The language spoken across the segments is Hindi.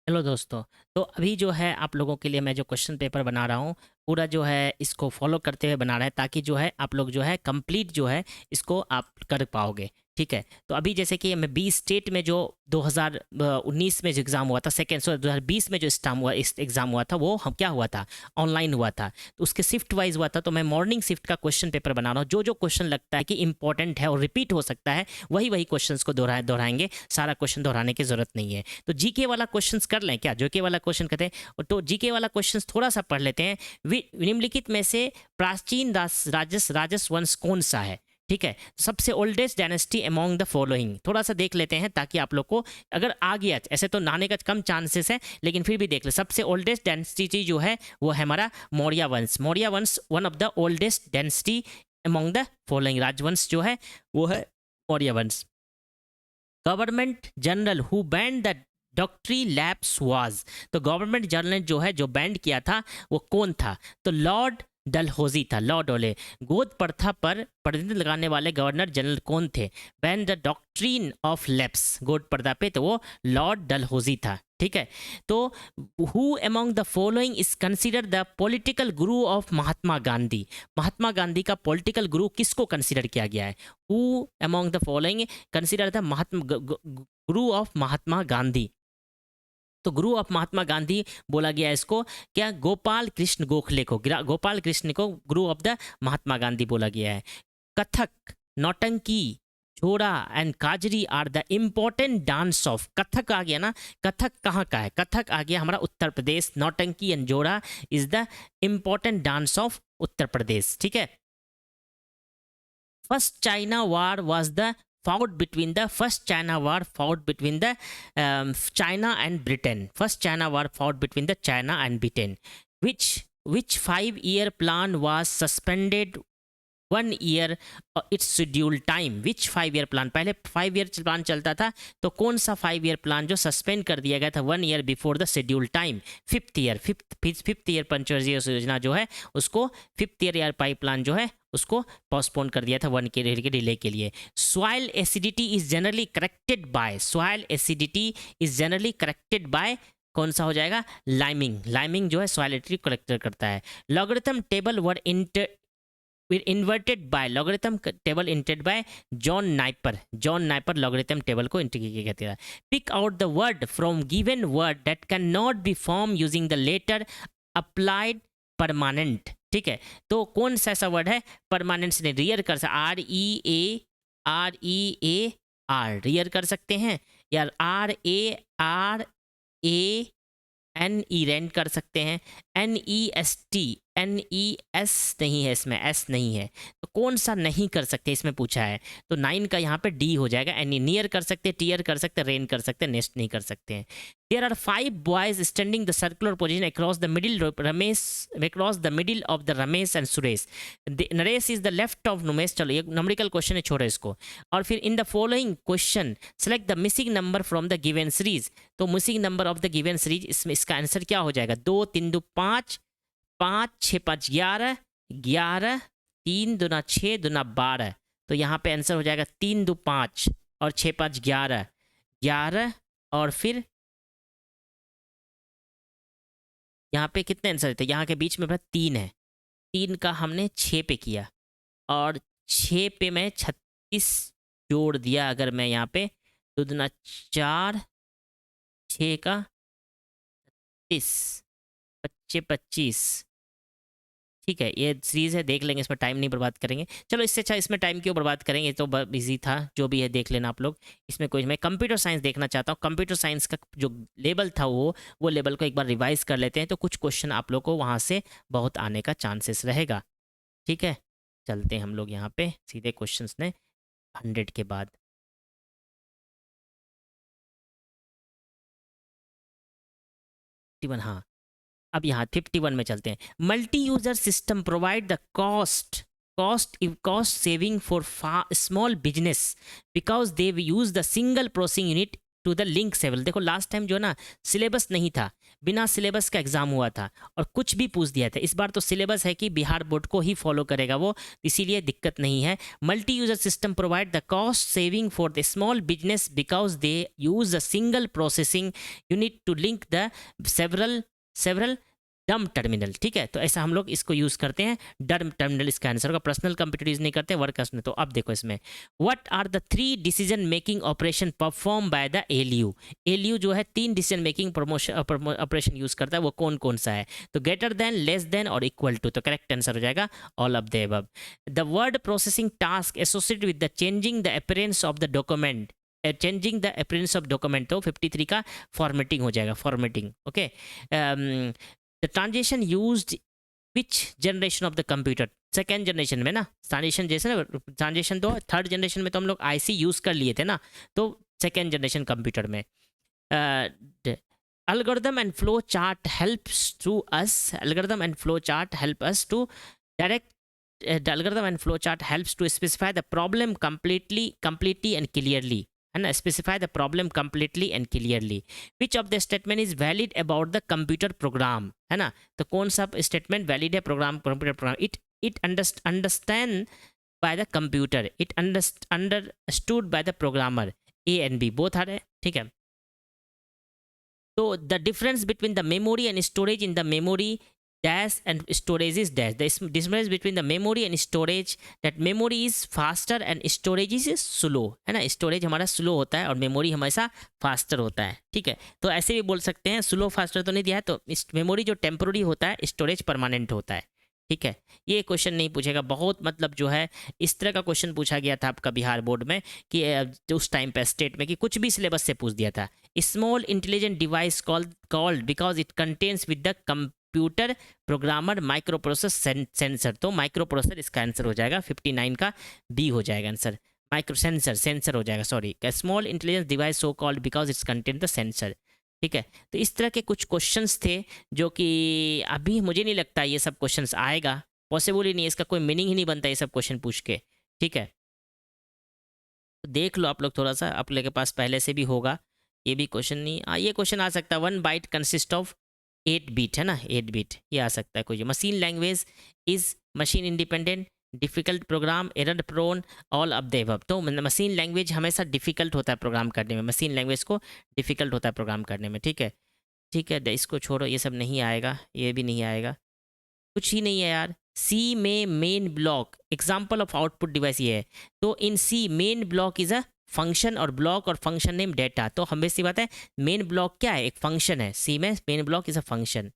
हेलो दोस्तों। तो अभी जो है आप लोगों के लिए मैं जो क्वेश्चन पेपर बना रहा हूँ, पूरा जो है इसको फॉलो करते हुए बना रहा है, ताकि जो है आप लोग जो है कंप्लीट जो है इसको आप कर पाओगे। ठीक है। तो अभी जैसे कि मैं 20 स्टेट में जो 2019 में जो एग्ज़ाम हुआ था, सेकेंड 2020 में जो एग्ज़ाम हुआ था, वो हम क्या हुआ था, ऑनलाइन हुआ था। तो उसके शिफ्ट वाइज हुआ था। तो मैं मॉर्निंग शिफ्ट का क्वेश्चन पेपर बना रहा हूँ। जो जो क्वेश्चन लगता है कि इंपॉर्टेंट है और रिपीट हो सकता है, वही वही क्वेश्चन को दोहराएंगे। सारा क्वेश्चन दोहराने की जरूरत नहीं है। तो जीके वाला क्वेश्चंस कर लें क्या? जीके वाला क्वेश्चन कहते हैं, तो जीके वाला क्वेश्चंस थोड़ा सा पढ़ लेते हैं। निम्नलिखित में से प्राचीन राजस वंश कौन सा है? ठीक है। सबसे oldest dynasty among the following, थोड़ा सा देख लेते हैं ताकि आप लोग को अगर आ गया, ऐसे तो नाने का कम चांसेस है, लेकिन फिर भी देख ले। सबसे ओल्डेस्ट डायनेस्टी जो है वो है हमारा मौर्य वंश। मौर्य वंश one of the oldest dynasty among the following. राजवंश जो है वो है मौर्य वंश। Government general who banned the doctrine lapse was, तो गवर्नमेंट जनरल जो है जो बैंड किया था वो कौन था? तो लॉर्ड डलहौजी था। लॉर्ड ओले। गोद प्रथा पर प्रतिबंध लगाने वाले गवर्नर जनरल कौन थे? Band the doctrine of lapse, गोद प्रथा पे, तो वो लॉर्ड डलहौजी था। ठीक है। तो who among the following is consider the political Guru of Mahatma Gandhi? Mahatma Gandhi का पॉलिटिकल गुरु किसको कंसिडर किया गया है? Who among the following consider the Guru of Mahatma Gandhi? तो गुरु ऑफ महात्मा गांधी बोला गया इसको क्या? गोपाल कृष्ण गोखले को, गोपाल कृष्ण को गुरु ऑफ द महात्मा गांधी बोला गया है। कथक, नौटंकी, छोड़ा and Kajari are the important dance of. Kathak आ गया ना, कथक कहाँ का है? कथक आ गया हमारा उत्तर प्रदेश। नौटंकी एंड जोड़ा is the important dance of Uttar Pradesh. ठीक है। First China war was the fought between the first China war fought between the China and Britain. First China war fought between the China and Britain. Which 5-year plan was suspended 1 year its scheduled time? Which 5-year plan? पहले 5 year प्लान चलता था, तो कौन सा 5-year प्लान जो सस्पेंड कर दिया गया था 1 year before the schedule time? Fifth year पंचवर्षीय योजना जो है उसको फिफ्थ ईयर पाइप प्लान जो है उसको पोस्टपोन कर दिया था 1 के डिले के लिए। Soil acidity is generally corrected bye, soil acidity is generally corrected bye कौन सा हो जाएगा? लाइमिंग। लाइमिंग जो है सॉइल एसिडिटी करेक्ट करता है। Logarithm table were inverted by, logarithm table inverted by John Napier. John Napier logarithm table को इंटीग्रेट कहते हैं। Pick out the word from given word that can not be form using the letter applied permanent. ठीक है। तो कौन सा ऐसा वर्ड है परमानेंट से रियर कर सकते? REAR रियर कर सकते हैं, या RARANE रेंट कर सकते हैं। NES नहीं है, इसमें एस नहीं है, तो कौन सा नहीं कर सकते इसमें पूछा है? तो 9 का यहाँ पे डी हो जाएगा। एनी नियर कर सकते, टीयर कर सकते, रेन कर सकते, नेस्ट नहीं कर सकते हैं। There are 5 boys standing the circular position across the middle of the Ramesh and Suresh. Naresh is the left of Numesh. चलो ये नंबरिकल क्वेश्चन है, छोड़ो इसको। और फिर in the following question select the missing number from the given series. तो missing number of the given series, इसमें इसका आंसर क्या हो जाएगा? 2 3 2 5, 5 6 5 11, 11 3 दूना 6 दूना 12। तो यहाँ पे आंसर हो जाएगा 3 2 5 और 6 5 11, 11। और फिर यहाँ पे कितने आंसर थे? यहाँ के बीच में 3 है, 3 का हमने 6 पे किया, और 6 पे मैं 36 जोड़ दिया। अगर मैं यहाँ पे 2 दूना 4, 6 का 30, 25 25। ठीक है, ये सीरीज है, देख लेंगे, इसमें टाइम नहीं बर्बाद करेंगे। चलो इससे अच्छा इसमें टाइम क्यों बर्बाद करेंगे, तो बिजी था। जो भी है देख लेना आप लोग। इसमें कोई, मैं कंप्यूटर साइंस देखना चाहता हूँ। कंप्यूटर साइंस का जो लेवल था वो लेवल को एक बार रिवाइज कर लेते हैं, तो कुछ क्वेश्चन आप लोग को वहाँ से बहुत आने का चांसेस रहेगा। ठीक है, चलते हैं हम लोग यहाँ पे सीधे क्वेश्चन ने 100 के बाद। हाँ, अब यहाँ 51 में चलते हैं। Multi user system provide the cost saving for small business because they use the single processing unit to the link several. देखो लास्ट टाइम जो ना सिलेबस नहीं था, बिना सिलेबस का एग्जाम हुआ था और कुछ भी पूछ दिया था। इस बार तो सिलेबस है कि बिहार बोर्ड को ही फॉलो करेगा वो, इसीलिए दिक्कत नहीं है। Multi user system provide the cost saving for the small business because they use a single processing unit to link the several dumb terminal. ठीक है, तो ऐसा हम लोग इसको यूज करते हैं। डम टर्मिनल इसका आंसर होगा। पर्सनल कंप्यूटर यूज नहीं करते, वर्क में। तो अब देखो इसमें what are the 3 decision making operation perform by the ALU. ALU जो है 3 डिसीजन मेकिंग ऑपरेशन यूज करता है, वो कौन कौन सा है? तो ग्रेटर देन, लेस देन और इक्वल टू। तो करेक्ट आंसर हो जाएगा all of the above. The word processing task associated with the changing the appearance of the document, changing the appearance of document, तो 53 का फॉर्मेटिंग हो जाएगा, formatting. Okay, the transaction used which generation of the computer? Second generation में ना ट्रांजेक्शन, जैसे ना ट्रांजेक्शन तो थर्ड जनरेशन में तो हम लोग आईसी यूज कर लिए थे ना, तो सेकेंड जनरेशन कंप्यूटर में। algorithm and flow chart helps to us, algorithm and flow chart help us to direct, the algorithm and flow chart helps to specify the problem completely and clearly, है ना, specify the problem completely and clearly. Which of the statement is valid about the computer program, है ना? तो कौन सा statement valid है program, computer program? it understand by the computer, it understood by the programmer. A and B both are, ठीक है। तो the difference between the memory and storage in the memory dash and storage is dash. The difference between the memory and storage, that memory is faster and storage is slow, है ना? स्टोरेज हमारा स्लो होता है और मेमोरी हमेशा फास्टर होता है। ठीक है, तो ऐसे भी बोल सकते हैं। स्लो फास्टर तो नहीं दिया है, तो मेमोरी जो टेम्पोररी होता है, स्टोरेज परमानेंट होता है। ठीक है, ये क्वेश्चन नहीं पूछेगा। बहुत मतलब जो है इस तरह का क्वेश्चन पूछा गया था आपका बिहार बोर्ड में कि उस टाइम पे स्टेट में कि कुछ भी सिलेबस से पूछ दिया था। Small intelligent device called because it contains with the computer programmer micro process sensor. तो माइक्रो प्रोसेसर इसका आंसर हो जाएगा, 59 का बी हो जाएगा आंसर। माइक्रो सेंसर हो जाएगा, sorry. Small intelligence device so called because it's contain the sensor. ठीक है, तो इस तरह के कुछ क्वेश्चंस थे जो कि अभी मुझे नहीं लगता ये सब क्वेश्चंस आएगा, पॉसिबल ही नहीं है, इसका कोई मीनिंग ही नहीं बनता ये सब क्वेश्चन पूछ के। ठीक है, तो देख लो आप लोग थोड़ा सा, आप लोग के पास पहले से भी होगा। ये भी क्वेश्चन नहीं, ये क्वेश्चन आ सकता है। 1 बाइट कंसिस्ट ऑफ 8 बीट, है ना, 8 बीट, ये आ सकता है कोई। Machine language is machine independent, difficult program, error prone, all of the above. तो मशीन लैंग्वेज हमेशा डिफिकल्ट होता है प्रोग्राम करने में, मशीन लैंग्वेज को डिफिकल्ट होता है प्रोग्राम करने में। ठीक है, ठीक है, इसको छोड़ो, ये सब नहीं आएगा, ये भी नहीं आएगा, कुछ ही नहीं है यार। सी में main block, example of output device ये है। तो in C main block is a function और ब्लॉक और फंक्शन नेम डेटा। तो हमें सी बात है, मेन ब्लॉक क्या है? एक फंक्शन है। सी में main block is a function.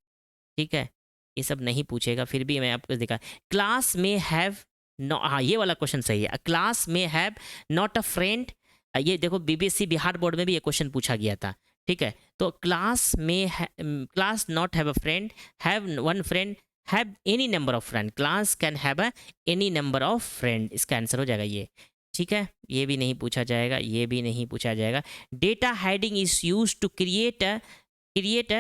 ठीक है, ये सब नहीं पूछेगा, फिर भी मैं आपको दिखा। क्लास में हैव, हाँ ये वाला क्वेश्चन सही है। क्लास में हैव नॉट अ फ्रेंड, ये देखो बीबीएससी बिहार बोर्ड में भी ये क्वेश्चन पूछा गया था। ठीक है, तो क्लास में class not have a friend, have one friend, have any number of friend. Class can have a any number of friend, इसका आंसर हो जाएगा ये। ठीक है, ये भी नहीं पूछा जाएगा, ये भी नहीं पूछा जाएगा। Data hiding is use to create data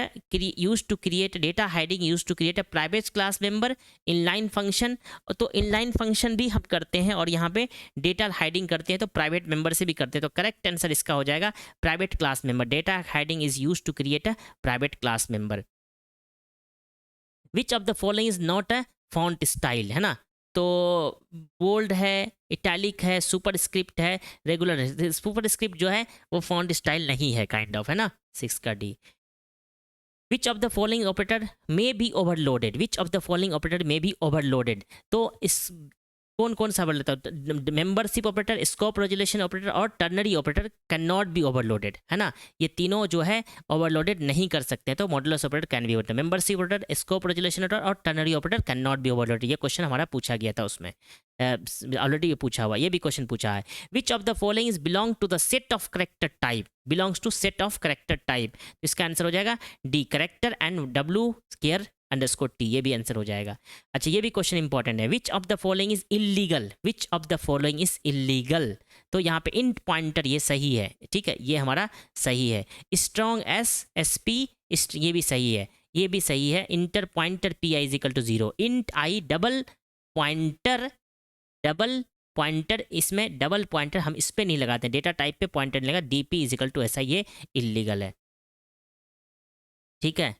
hiding use to create a private class member inline function. तो इनलाइन फंक्शन भी हम करते हैं और यहाँ पे डेटा हाइडिंग करते हैं, तो प्राइवेट मेंबर से भी करते हैं। तो करेक्ट आंसर इसका हो जाएगा private class member. Data hiding is use to create a private class member. Which of the following is not a font style, है ना? तो बोल्ड है, इटैलिक है, सुपर स्क्रिप्ट है, रेगुलर है। सुपर स्क्रिप्ट जो है वो फॉन्ट स्टाइल नहीं है, काइंड ऑफ, है ना। 6 का D. Which of the following operator may be overloaded, which of the following operator may be overloaded. तो इस कौन कौन सा लेता है? Membership operator, scope resolution operator और ternary operator can not be overloaded, है ना। ये तीनों जो है ओवरलोडेड नहीं कर सकते, तो modulus operator can be overloaded. Membership operator, scope resolution operator और ternary operator can not be overloaded. ये क्वेश्चन हमारा पूछा गया था उसमें, ऑलरेडी ये पूछा हुआ, ये भी क्वेश्चन पूछा है। Which of the following is belong to the set of character type, belongs to set of character type. इसका आंसर हो जाएगा D, character and W square underscore T, ये भी आंसर हो जाएगा। अच्छा, ये भी क्वेश्चन इंपॉर्टेंट है। Which of the following is illegal, which of the following is illegal. तो यहाँ पे इंट पॉइंटर ये सही है, ठीक है, ये हमारा सही है। स्ट्रॉन्ग SP, ये भी सही है, ये भी सही है। Inter pointer PI is equal to 0, int I double pointer इसमें डबल पॉइंटर हम इस पर नहीं लगाते हैं, डेटा टाइप पे पॉइंटर नहीं लगा, DP इजिकल टू ऐसा, ये इलीगल है, ठीक है,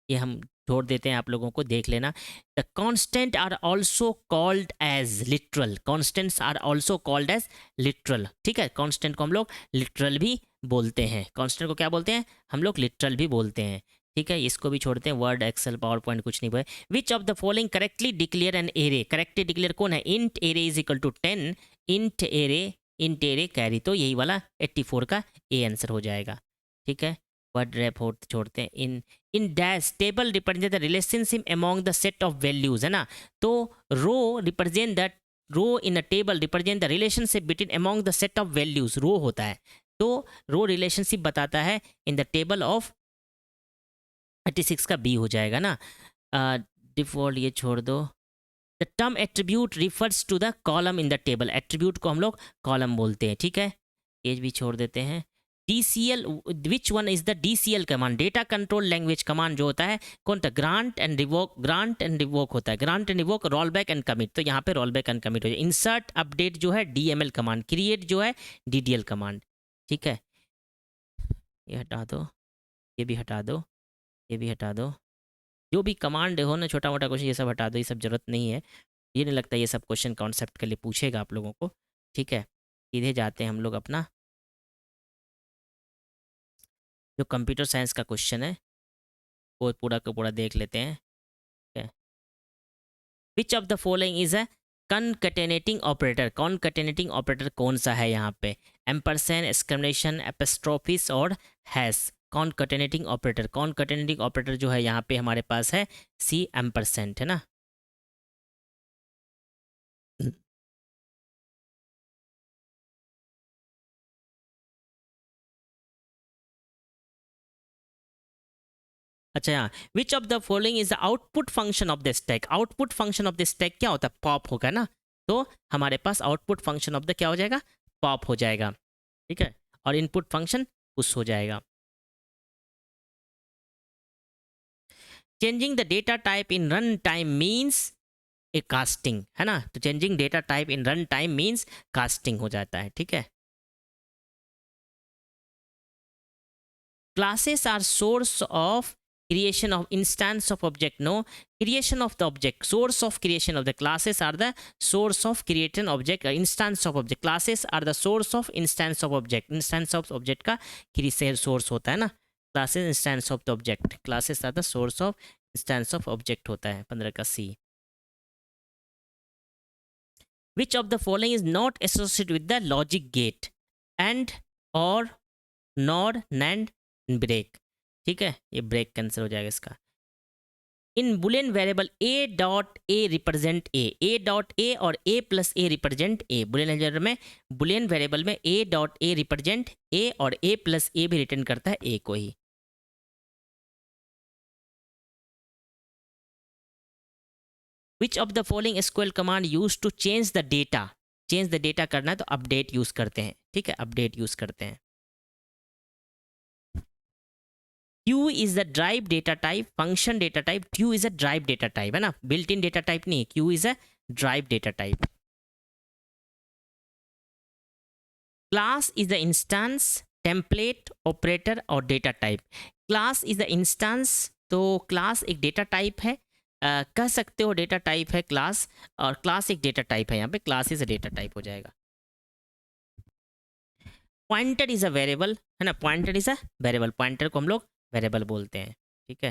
ये हम छोड़ देते हैं, आप लोगों को देख लेना। The constant are also called as literal, constants are also called as literal, ठीक है, कॉन्स्टेंट को हम लोग लिटरल भी बोलते हैं, कॉन्स्टेंट को क्या बोलते हैं हम लोग, लिटरल भी बोलते हैं, ठीक है, इसको भी छोड़ते हैं, वर्ड एक्सेल पावर पॉइंट कुछ नहीं बोले। Which of the following correctly declare an array, correctly declare कौन है, int array is equal to 10, int array carry, तो यही वाला 84 का ए आंसर हो जाएगा, ठीक है। वर्ड रैप हो छोड़ते हैं। In dash table represent the relationship among the set of values, है ना, तो row represent that, row in a table represent the relationship between among the set of values, row होता है, तो रो रिलेशनशिप बताता है इन द टेबल ऑफ 36 का बी हो जाएगा ना। डिफॉल्ट ये छोड़ दो। The term attribute refers to the column in the table, attribute को हम लोग कॉलम बोलते हैं, ठीक है, ये भी छोड़ देते हैं। DCL, which one is the DCL command, data control language command जो होता है कौन था, grant and revoke, grant and revoke होता है, grant and revoke, roll back and commit, तो यहाँ पे रोल बैक एंड कमिट हो जाए। इंसर्ट अपडेट जो है DML कमांड, क्रिएट जो है DDL कमांड, ठीक है, ये हटा दो, ये भी हटा दो, ये भी हटा दो, जो भी कमांड हो ना, छोटा मोटा क्वेश्चन ये सब हटा दो, ये सब जरूरत नहीं है, ये नहीं लगता ये सब क्वेश्चन कॉन्सेप्ट के लिए पूछेगा आप लोगों को, ठीक है। सीधे जाते हैं हम लोग अपना जो कंप्यूटर साइंस का क्वेश्चन है वो पूरा का पूरा देख लेते हैं, ठीक है। Which of the following is a concatenating operator, concatenating operator कौन सा है यहाँ पे, एम्परसेंड, एक्सक्लेमेशन, एपोस्ट्रोफिस और hash, concatenating operator, concatenating operator जो है यहाँ पे हमारे पास है C एम्परसेंड, है ना। अच्छा यहाँ, विच of the following is the output function of the stack, output function of the stack क्या होता है, पॉप होगा ना, तो हमारे पास आउटपुट फंक्शन ऑफ द क्या हो जाएगा, पॉप हो जाएगा, ठीक है, और इनपुट फंक्शन पुश हो जाएगा। Changing the data type in run time means a casting, है ना, तो changing data type in run time means casting हो जाता है, ठीक है। Classes are source of creation of instance of object, no, creation of the object, source of creation of the classes are the source of creating object, instance of object, classes are the source of instance of object, instance of object का source होता है ना, classes instance of the object, classes are the source of instance of object होता है 15 का C। which of the following is not associated with the logic gate, and or nor NAND break, ठीक है, ये ब्रेक कैंसिल हो जाएगा इसका। In boolean variable A dot A represent A dot A और A plus A represent A, boolean variable में, बुलियन वेरिएबल में ए डॉट ए रिप्रेजेंट ए और ए प्लस ए भी रिटर्न करता है ए को ही। Which of the following SQL command use to change the data, change the data करना है तो अपडेट यूज करते हैं, ठीक है, अपडेट यूज करते हैं। Q is the drive data type, function data type, Q is a drive data type, है ना, built in data type नहीं है, Q is a drive data type। Class is the instance, template, operator और data type। Class is the instance, तो class एक data type है, कह सकते हो data type है class, और class एक data type है, यहाँ पे class is a data type हो जाएगा। Pointer is a variable, है ना, pointer is a variable, pointer को हम लोग वेरिएबल बोलते हैं, ठीक है।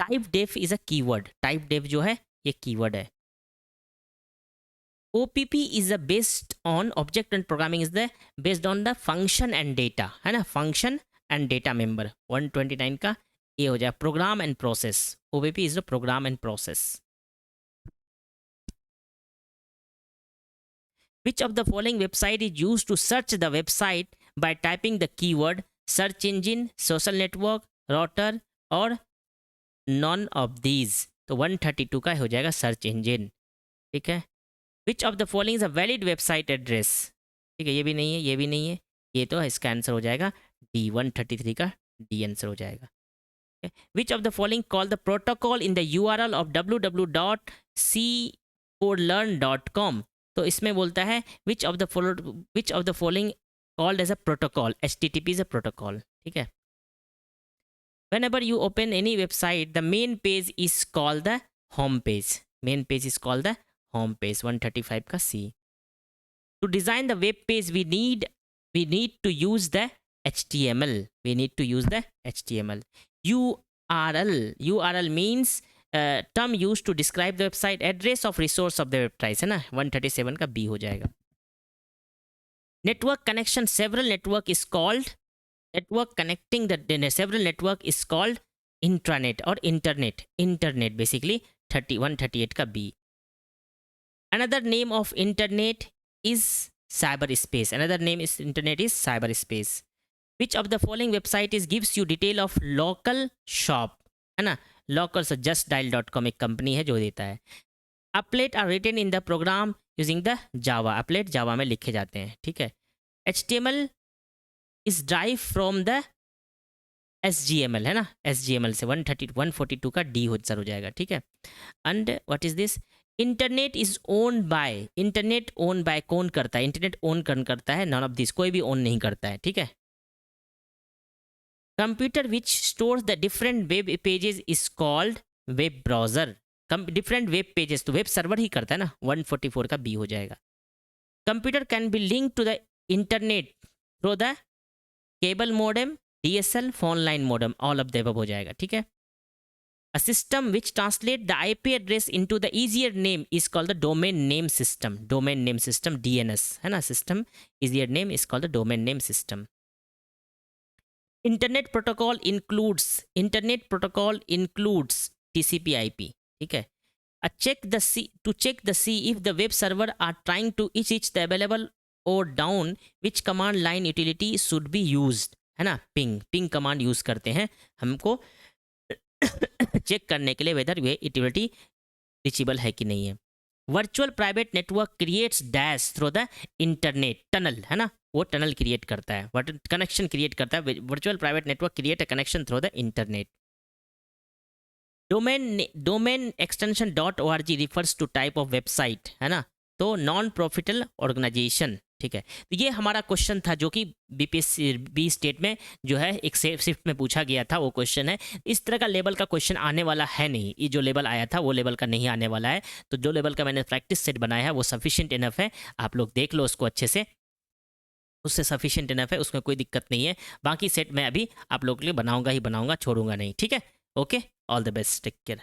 Typedef is a keyword, typedef जो है ये कीवर्ड है। OPP is the based on object and programming is the based on the function and data, है ना, फंक्शन एंड डेटा मेंबर 129 का ये हो जाए, program and process, OPP is the program and process. Which of the following website is use to search the website by typing the keyword, search engine, social network, router और नॉन ऑफ दीज, तो 132 का हो जाएगा सर्च इंजिन, ठीक है। Which of the following is a valid website address, ठीक है, ये भी नहीं है, ये भी नहीं है, ये तो इसका आंसर हो जाएगा D, 133 का D आंसर हो जाएगा। Which of the following call the protocol in the URL of www.codelearn.com, तो इसमें बोलता है which of the following called as a protocol, HTTP is a protocol, ठीक है। Whenever you open any website, the main page is called the home page. Main page is called the home page. 135 का C. To design the web page, we need to use the HTML. We need to use the HTML. URL means term used to describe the website address of resource of the website, है ना। 137 का B हो जाएगा। Network connection, several network is called network connecting the several network is called intranet or internet basically 138 का B. Another name of internet is cyberspace. Another name is internet is cyberspace. Which of the following website is gives you detail of local shop, है ना। local से justdial.com एक कंपनी है जो देता है। applet are written in the program using the java. applet java में लिखे जाते हैं, ठीक है। HTML is derived from the SGML, है ना। SGML से 142 का D हो जाएगा, ठीक है। And what is this, internet is owned by, internet own by कौन करता है, इंटरनेट ओन कौन करता है, नॉन ऑफ दिस, कोई भी ओन नहीं करता है, ठीक है। Computer which stores the different web pages is called web browser. Different web pages तो वेब सर्वर ही करता है ना, 144 का B हो जाएगा। Computer can be link to the internet through the cable modem, DSL, phone line modem, all of the above हो जाएगा, ठीक है। A system which translate the IP address into the easier name is called the domain name system. Domain name system, DNS, है ना। System easier name is called the domain name system. Internet protocol includes TCP/IP, ठीक है। To check the C if the web server are trying to reach the available or down, which command line utility should be used, है ना। ping कमांड यूज करते हैं हमको चेक करने के लिए वेदर वे यूटिलिटी रीचेबल है कि नहीं है। Virtual private network creates dash through the internet, tunnel, है ना, वो टनल क्रिएट करता है, कनेक्शन क्रिएट करता है। Virtual private network create a connection through the internet. Domain extension .org refers to type of website, है ना, तो नॉन प्रॉफिटेबल ऑर्गेनाइजेशन, ठीक है। तो ये हमारा क्वेश्चन था जो कि BPSC स्टेट में जो है एक शिफ्ट में पूछा गया था, वो क्वेश्चन है। इस तरह का लेवल का क्वेश्चन आने वाला है नहीं, ये जो लेवल आया था वो लेवल का नहीं आने वाला है। तो जो लेवल का मैंने प्रैक्टिस सेट बनाया है वो सफिशिएंट इनफ है, आप लोग देख लो उसको अच्छे से, उससे सफिशिएंट इनफ है, उसमें कोई दिक्कत नहीं है। बाकी सेट मैं अभी आप लोगों के लिए बनाऊंगा ही बनाऊंगा, छोड़ूंगा नहीं, ठीक है। Okay, all the best, take care.